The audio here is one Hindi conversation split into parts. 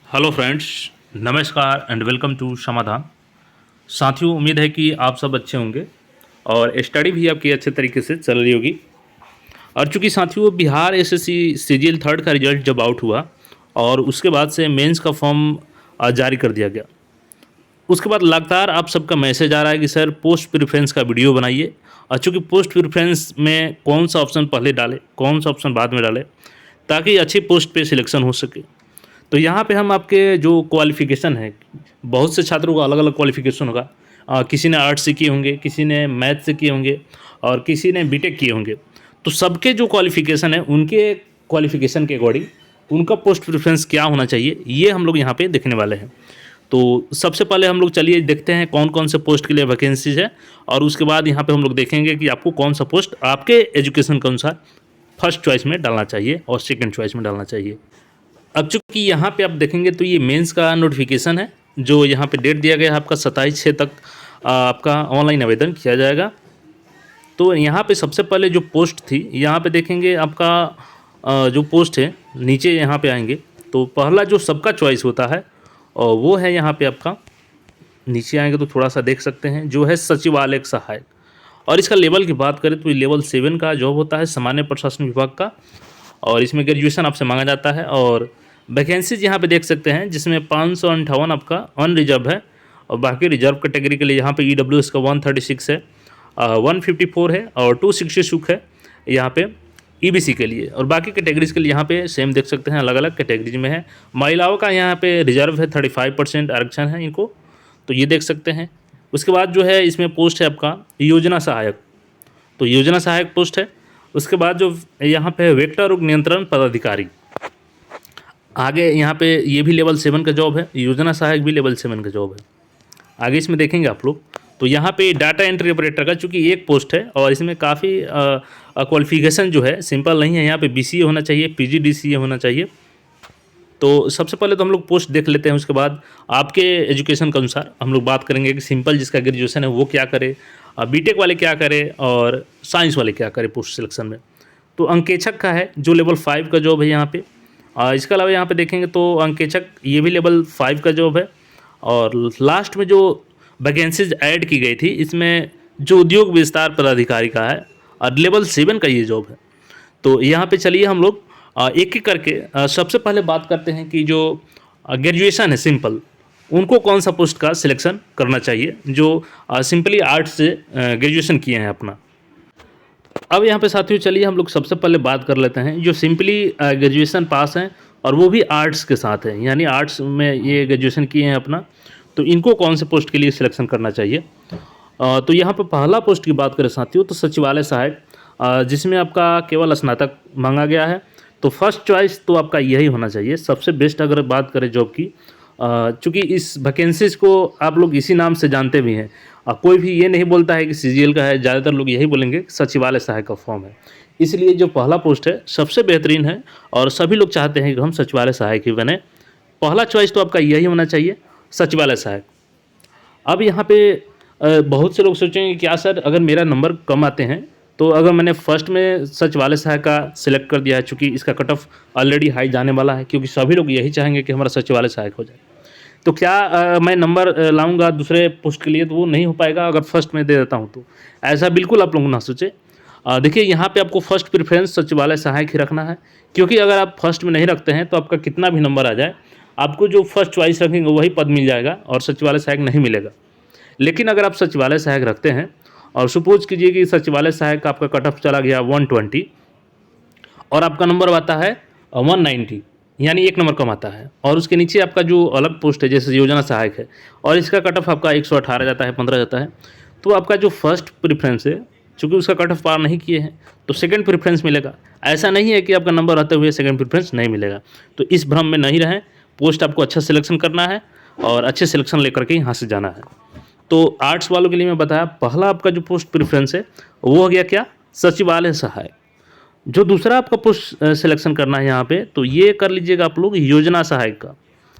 हेलो फ्रेंड्स, नमस्कार एंड वेलकम टू समाधान। साथियों, उम्मीद है कि आप सब अच्छे होंगे और स्टडी भी आपकी अच्छे तरीके से चल रही होगी। और चूंकि साथियों बिहार एसएससी सीजीएल थर्ड का रिजल्ट जब आउट हुआ और उसके बाद से मेंस का फॉर्म जारी कर दिया गया, उसके बाद लगातार आप सबका मैसेज आ रहा है कि सर पोस्ट प्रेफरेंस का वीडियो बनाइए। और चूँकि पोस्ट प्रेफरेंस में कौन सा ऑप्शन पहले डालें, कौन सा ऑप्शन बाद में डालें, ताकि अच्छी पोस्ट पे सिलेक्शन हो सके। तो यहाँ पे हम आपके जो क्वालिफ़िकेशन है, बहुत से छात्रों का अलग अलग क्वालिफ़िकेशन होगा। किसी ने आर्ट्स से किए होंगे, किसी ने मैथ से किए होंगे और किसी ने बीटेक किए होंगे। तो सबके जो क्वालिफ़िकेशन है, उनके क्वालिफ़िकेशन के अकॉर्डिंग उनका पोस्ट प्रेफरेंस क्या होना चाहिए, ये हम लोग यहाँ पे देखने वाले हैं। तो सबसे पहले हम लोग चलिए देखते हैं कौन कौन से पोस्ट के लिए वैकेंसीज है, और उसके बाद यहाँ पे हम लोग देखेंगे कि आपको कौन सा पोस्ट आपके एजुकेशन के अनुसार फर्स्ट चॉइस में डालना चाहिए और सेकंड चॉइस में डालना चाहिए। अब चूँकि यहाँ पे आप देखेंगे तो ये मेंस का नोटिफिकेशन है, जो यहाँ पे डेट दिया गया है आपका 27/6 तक आपका ऑनलाइन आवेदन किया जाएगा। तो यहाँ पे सबसे पहले जो पोस्ट थी, यहाँ पे देखेंगे आपका जो पोस्ट है, नीचे यहाँ पे आएंगे तो पहला जो सबका चॉइस होता है और वो है यहाँ पे आपका, नीचे आएंगे तो थोड़ा सा देख सकते हैं, जो है सचिवालय सहायक। और इसका लेवल की बात करें तो ये लेवल 7 का जॉब होता है सामान्य प्रशासन विभाग का, और इसमें ग्रेजुएशन आपसे मांगा जाता है। और वैकेंसीज यहाँ पे देख सकते हैं, जिसमें 558 आपका अनरिजर्व है और बाकी रिजर्व कैटेगरी के लिए यहाँ पे ईडब्ल्यूएस का 136 है, 154 है और 266 है यहाँ पे ईबीसी के लिए। और बाकी कैटेगरीज के लिए यहाँ पे सेम देख सकते हैं, अलग अलग कैटेगरीज में है। महिलाओं का यहाँ पे रिजर्व है, 35% आरक्षण है इनको, तो ये देख सकते हैं। उसके बाद जो है इसमें पोस्ट है आपका योजना सहायक, तो योजना सहायक पोस्ट है। उसके बाद जो यहाँ पे वेक्टर रोग नियंत्रण पदाधिकारी, आगे यहाँ पे ये भी लेवल 7 का जॉब है, योजना सहायक भी लेवल 7 का जॉब है। आगे इसमें देखेंगे आप लोग तो यहाँ पे डाटा एंट्री ऑपरेटर का चूँकि एक पोस्ट है और इसमें काफ़ी क्वालिफिकेशन जो है सिंपल नहीं है। यहाँ पे बीसीए होना चाहिए, पीजीडीसीए होना चाहिए। तो सबसे पहले तो हम लोग पोस्ट देख लेते हैं, उसके बाद आपके एजुकेशन के अनुसार हम लोग बात करेंगे कि सिंपल जिसका ग्रेजुएशन है वो क्या करे, बीटेक वाले क्या करे और साइंस वाले क्या करे पोस्ट सिलेक्शन में। तो अंकेक्षक का है जो लेवल 5 का जॉब है यहाँ पे। इसके अलावा यहाँ पे देखेंगे तो अंकेक्षक ये भी लेवल 5 का जॉब है। और लास्ट में जो वैकेंसीज ऐड की गई थी, इसमें जो उद्योग विस्तार पदाधिकारी का है और लेवल 7 का ये जॉब है। तो यहाँ पे चलिए हम लोग एक एक करके सबसे पहले बात करते हैं कि जो ग्रेजुएशन है सिंपल, उनको कौन सा पोस्ट का सिलेक्शन करना चाहिए, जो सिंपली आर्ट्स से ग्रेजुएशन किए हैं अपना। अब यहाँ पे साथियों चलिए हम लोग सबसे पहले बात कर लेते हैं जो सिंपली ग्रेजुएशन पास हैं और वो भी आर्ट्स के साथ है, यानी आर्ट्स में ये ग्रेजुएशन किए हैं अपना, तो इनको कौन से पोस्ट के लिए सिलेक्शन करना चाहिए। तो यहाँ पे पहला पोस्ट की बात करें साथियों तो सचिवालय सहायक, जिसमें आपका केवल स्नातक मांगा गया है। तो फर्स्ट चॉइस तो आपका यही होना चाहिए, सबसे बेस्ट अगर बात करें जॉब की। चूँकि इस वैकेंसीज को आप लोग इसी नाम से जानते भी हैं, कोई भी ये नहीं बोलता है कि सीजीएल का है, ज़्यादातर लोग यही बोलेंगे कि सचिवालय सहायक का फॉर्म है। इसलिए जो पहला पोस्ट है सबसे बेहतरीन है और सभी लोग चाहते हैं कि हम सचिवालय सहायक ही बने। पहला चॉइस तो आपका यही होना चाहिए, सचिवालय सहायक। अब यहाँ पे बहुत से लोग सोचेंगे क्या सर अगर मेरा नंबर कम आते हैं, तो अगर मैंने फर्स्ट में सचिवालय सहायक का सिलेक्ट कर दिया है, चूँकि इसका कट ऑफ ऑलरेडी हाई जाने वाला है, क्योंकि सभी लोग यही चाहेंगे कि हमारा सचिवालय सहायक हो जाए, तो क्या मैं नंबर लाऊंगा दूसरे पोस्ट के लिए, तो वो नहीं हो पाएगा अगर फर्स्ट में दे देता हूँ तो। ऐसा बिल्कुल आप लोग ना सोचें। देखिए यहाँ पे आपको फर्स्ट प्रेफरेंस सचिवालय सहायक ही रखना है, क्योंकि अगर आप फर्स्ट में नहीं रखते हैं तो आपका कितना भी नंबर आ जाए, आपको जो फर्स्ट चॉइस रखेंगे वही पद मिल जाएगा और सचिवालय सहायक नहीं मिलेगा। लेकिन अगर आप सचिवालय सहायक रखते हैं और सपोज कीजिए कि सचिवालय सहायक का आपका कट ऑफ चला गया 120 और आपका नंबर आता है 190, यानी एक नंबर कम आता है, और उसके नीचे आपका जो अलग पोस्ट है जैसे योजना सहायक है और इसका कट ऑफ आपका 118 जाता है, 15 जाता है, तो आपका जो फर्स्ट प्रेफरेंस है चूँकि उसका कट ऑफ पार नहीं किए हैं तो सेकंड प्रेफरेंस मिलेगा। ऐसा नहीं है कि आपका नंबर रहते हुए सेकंड प्रेफरेंस नहीं मिलेगा। तो इस भ्रम में नहीं रहें, पोस्ट आपको अच्छा सिलेक्शन करना है और अच्छे सिलेक्शन लेकर के यहाँ से जाना है। तो आर्ट्स वालों के लिए मैं बताया पहला आपका जो पोस्ट प्रेफरेंस है वो हो गया क्या, सचिवालय सहायक। जो दूसरा आपका पोस्ट सिलेक्शन करना है यहाँ पे, तो ये कर लीजिएगा आप लोग योजना सहायक का।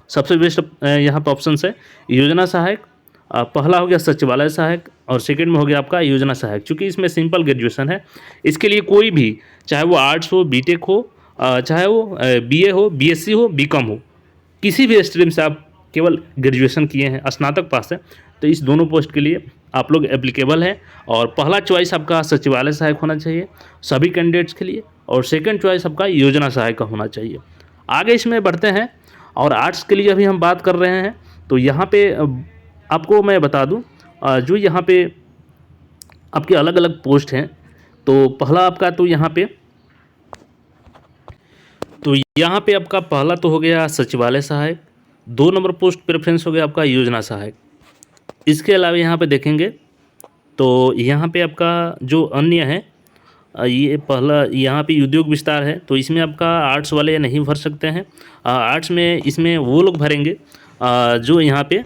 सबसे बेस्ट यहाँ पे ऑप्शन है योजना सहायक। पहला हो गया सचिवालय सहायक और सेकंड में हो गया आपका योजना सहायक। चूँकि इसमें सिंपल ग्रेजुएशन है, इसके लिए कोई भी चाहे वो आर्ट्स हो, बीटेक हो, चाहे वो बीए हो, बीएससी हो, बीकॉम हो, किसी भी स्ट्रीम से आप केवल ग्रेजुएशन किए हैं, स्नातक पास है, तो इस दोनों पोस्ट के लिए आप लोग एप्लीकेबल हैं। और पहला चॉइस आपका सचिवालय सहायक होना चाहिए सभी कैंडिडेट्स के लिए, और सेकंड चॉइस आपका योजना सहायक का होना चाहिए। आगे इसमें बढ़ते हैं, और आर्ट्स के लिए अभी हम बात कर रहे हैं। तो यहाँ पे आपको मैं बता दूँ, जो यहाँ पे आपके अलग अलग पोस्ट हैं, तो पहला आपका यहाँ पे आपका पहला तो हो गया सचिवालय सहायक, 2 नंबर पोस्ट प्रेफरेंस हो गया आपका योजना सहायक। इसके अलावा यहाँ पे देखेंगे तो यहाँ पे आपका जो अन्य है, ये पहला यहाँ पे उद्योग विस्तार है, तो इसमें आपका आर्ट्स वाले नहीं भर सकते हैं। आर्ट्स में इसमें वो लोग भरेंगे जो यहाँ पे,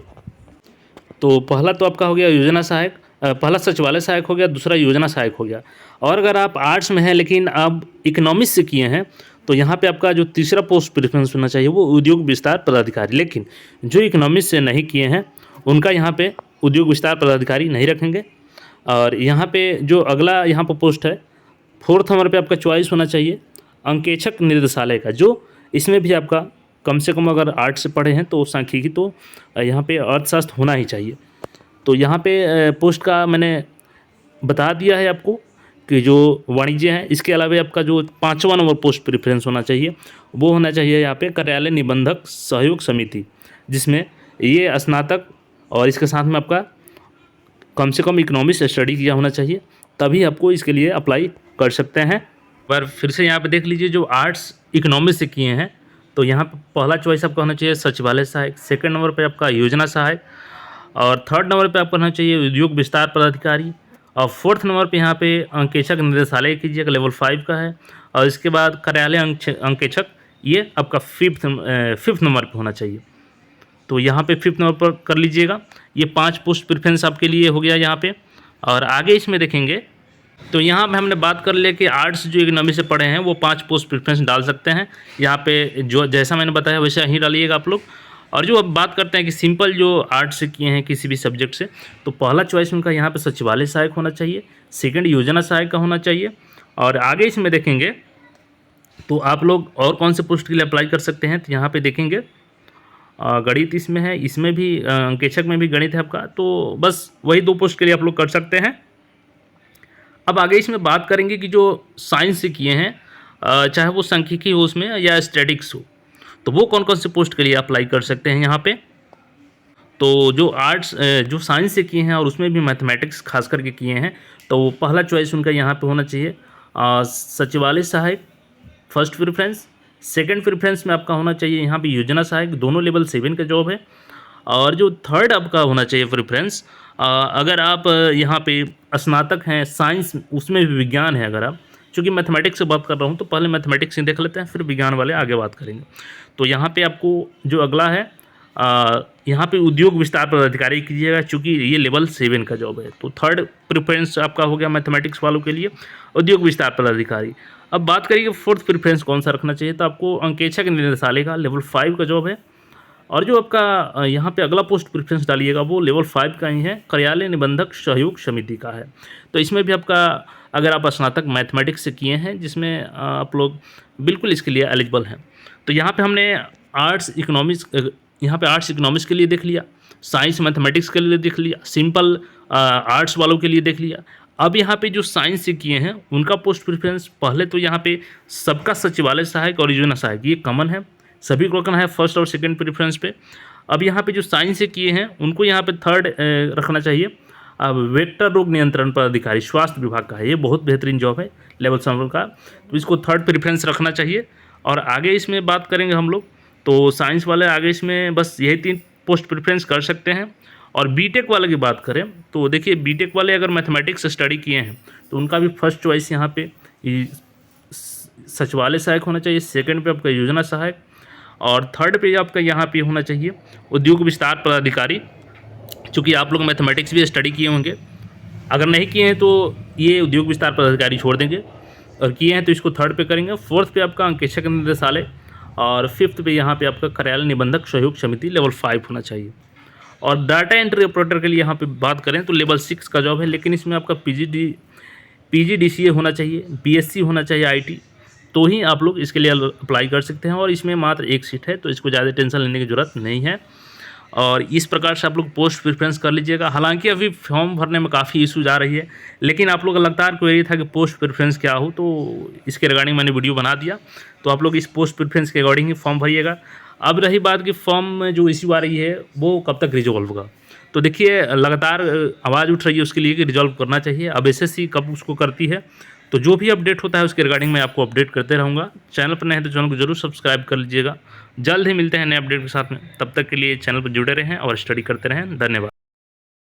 तो पहला तो आपका हो गया योजना सहायक, पहला सचिवालय सहायक हो गया, दूसरा योजना सहायक हो गया। और अगर आप आर्ट्स में हैं लेकिन आप इकोनॉमिक्स से किए हैं, तो यहाँ पे आपका जो तीसरा पोस्ट प्रेफरेंस होना चाहिए वो उद्योग विस्तार पदाधिकारी। लेकिन जो इकोनॉमिक्स से नहीं किए हैं उनका यहाँ पे उद्योग विस्तार पदाधिकारी नहीं रखेंगे। और यहाँ पे जो अगला यहाँ पर पोस्ट है, 4th नंबर पे आपका चॉइस होना चाहिए अंकेक्षक निर्देशालय का, जो इसमें भी आपका कम से कम अगर आर्ट से पढ़े हैं तो सांख्यिकी, तो यहाँ पे अर्थशास्त्र होना ही चाहिए। तो यहाँ पे पोस्ट का मैंने बता दिया है आपको कि जो वाणिज्य है। इसके अलावा आपका जो 5वां नंबर पोस्ट प्रेफरेंस होना चाहिए वो होना चाहिए यहाँ पे कार्यालय निबंधक सहयोग समिति, जिसमें ये स्नातक और इसके साथ में आपका कम से कम इकोनॉमिक्स स्टडी किया होना चाहिए, तभी आपको इसके लिए अप्लाई कर सकते हैं। पर फिर से यहाँ पे देख लीजिए, जो आर्ट्स इकोनॉमिक्स से किए हैं तो यहाँ पे पहला चॉइस आपका होना चाहिए सचिवालय सहायक, सेकंड नंबर पे आपका योजना सहायक, और थर्ड नंबर पे आपका होना चाहिए उद्योग विस्तार पदाधिकारी, और 4th नंबर पे यहाँ पे अंकेक्षक निर्देशालय कीजिएगा, लेवल 5 का है। और इसके बाद कार्यालय अंकेक्षक, ये आपका 5th नंबर पर होना चाहिए। तो यहाँ पे 5th नंबर पर कर लीजिएगा। ये 5 पोस्ट प्रेफरेंस आपके लिए हो गया यहाँ पे। और आगे इसमें देखेंगे तो यहाँ पे हमने बात कर लिया कि आर्ट्स जो इकोनॉमी से पढ़े हैं वो 5 पोस्ट प्रेफरेंस डाल सकते हैं। यहाँ पे जो जैसा मैंने बताया वैसे ही डालिएगा आप लोग। और जो अब बात करते हैं कि सिंपल जो आर्ट्स से किए हैं किसी भी सब्जेक्ट से, तो पहला चॉइस उनका यहाँ पे सचिवालय सहायक होना चाहिए, सेकंड योजना सहायक का होना चाहिए। और आगे इसमें देखेंगे तो आप लोग और कौन से पोस्ट के लिए अप्लाई कर सकते हैं, तो यहाँ पे देखेंगे गणित इसमें है, इसमें भी अंकेक्षक में भी गणित है आपका, तो बस वही 2 पोस्ट के लिए आप लोग कर सकते हैं। अब आगे इसमें बात करेंगे कि जो साइंस से किए हैं, चाहे वो सांख्यिकी हो उसमें या स्टैटिक्स हो, तो वो कौन कौन से पोस्ट के लिए अप्लाई कर सकते हैं यहाँ पे। तो जो आर्ट्स जो साइंस से किए हैं और उसमें भी मैथमेटिक्स खास करके किए हैं, तो पहला चॉइस उनका यहाँ पे होना चाहिए सचिवालय सहायक, फर्स्ट प्रेफरेंस। सेकंड प्रेफरेंस में आपका होना चाहिए यहाँ पे योजना सहायक, दोनों लेवल 7 का जॉब है। और जो थर्ड आपका होना चाहिए प्रेफरेंस, अगर आप यहाँ पे स्नातक हैं साइंस, उसमें भी विज्ञान है, अगर आप, चूँकि मैथमेटिक्स से बात कर रहा हूँ तो पहले मैथमेटिक्स ही देख लेते हैं, फिर विज्ञान वाले आगे बात करेंगे। तो यहाँ पे आपको जो अगला है, यहाँ पे उद्योग विस्तार पदाधिकारी कीजिएगा, चूँकि ये लेवल 7 का जॉब है। तो थर्ड प्रेफरेंस आपका हो गया मैथमेटिक्स वालों के लिए उद्योग विस्तार पदाधिकारी। अब बात करिए 4th प्रेफरेंस कौन सा रखना चाहिए, तो आपको अंकेक्षक निर्देशालय का लेवल 5 का जॉब है। और जो आपका यहाँ पे अगला पोस्ट प्रेफरेंस डालिएगा वो लेवल 5 का ही है, कार्यालय निबंधक सहयोग समिति का है। तो इसमें भी आपका अगर आप स्नातक मैथमेटिक्स से किए हैं, जिसमें आप लोग बिल्कुल इसके लिए एलिजिबल हैं। तो यहाँ पे हमने आर्ट्स इकोनॉमिक्स के लिए देख लिया, साइंस मैथमेटिक्स के लिए देख लिया, सिंपल आर्ट्स वालों के लिए देख लिया। अब यहाँ पे जो साइंस से किए हैं उनका पोस्ट प्रेफरेंस, पहले तो यहाँ पे सबका सचिवालय सहायक और योजना सहायक ये कॉमन है, सभी को रखना है फर्स्ट और सेकंड प्रेफरेंस पे। अब यहाँ पे जो साइंस से किए हैं उनको यहाँ पे थर्ड रखना चाहिए। अब वेक्टर रोग नियंत्रण पदाधिकारी स्वास्थ्य विभाग का है, ये बहुत बेहतरीन जॉब है लेवल 7 का, तो इसको थर्ड प्रेफरेंस रखना चाहिए। और आगे इसमें बात करेंगे हम लोग, तो साइंस वाले आगे इसमें बस यही 3 पोस्ट प्रेफरेंस कर सकते हैं। और बीटेक वाले की बात करें तो देखिए, बीटेक वाले अगर मैथमेटिक्स स्टडी किए हैं तो उनका भी फर्स्ट चॉइस यहाँ पे सचिवालय सहायक होना चाहिए, सेकंड पे आपका योजना सहायक, और थर्ड पे आपका यहाँ पे होना चाहिए उद्योग विस्तार पदाधिकारी। चूँकि आप लोग मैथमेटिक्स भी स्टडी किए होंगे, अगर नहीं किए हैं तो ये उद्योग विस्तार पदाधिकारी छोड़ देंगे, और किए हैं तो इसको थर्ड पे करेंगे। 4th पे आपका अंकेक्षक निर्देशालय, और 5th पे यहाँ पे आपका कार्यालय निबंधक सहयोग समिति लेवल 5 होना चाहिए। और डाटा एंट्री ऑपरेटर के लिए यहाँ पे बात करें तो लेवल 6 का जॉब है, लेकिन इसमें आपका PGDCA होना चाहिए, BSc होना चाहिए IT, तो ही आप लोग इसके लिए अप्लाई कर सकते हैं। और इसमें मात्र एक सीट है, तो इसको ज़्यादा टेंशन लेने की ज़रूरत नहीं है। और इस प्रकार से आप लोग पोस्ट प्रेफरेंस कर लीजिएगा। हालांकि अभी फॉर्म भरने में काफ़ी इशूज आ रही है, लेकिन आप लोग का लगातार क्वेरी था कि पोस्ट प्रेफरेंस क्या हो, तो इसके रिगार्डिंग मैंने वीडियो बना दिया। तो आप लोग इस पोस्ट प्रेफरेंस के अकॉर्डिंग ही फॉर्म भरिएगा। अब रही बात कि फॉर्म में जो इशू आ रही है वो कब तक रिजॉल्व होगा, तो देखिए लगातार आवाज़ उठ रही है उसके लिए कि रिजॉल्व करना चाहिए। अब एसएससी कब उसको करती है, तो जो भी अपडेट होता है उसके रिगार्डिंग मैं आपको अपडेट करते रहूँगा। चैनल पर नए हैं तो चैनल को जरूर सब्सक्राइब कर लीजिएगा। जल्द ही मिलते हैं नए अपडेट के साथ में, तब तक के लिए चैनल पर जुड़े रहें और स्टडी करते रहें। धन्यवाद।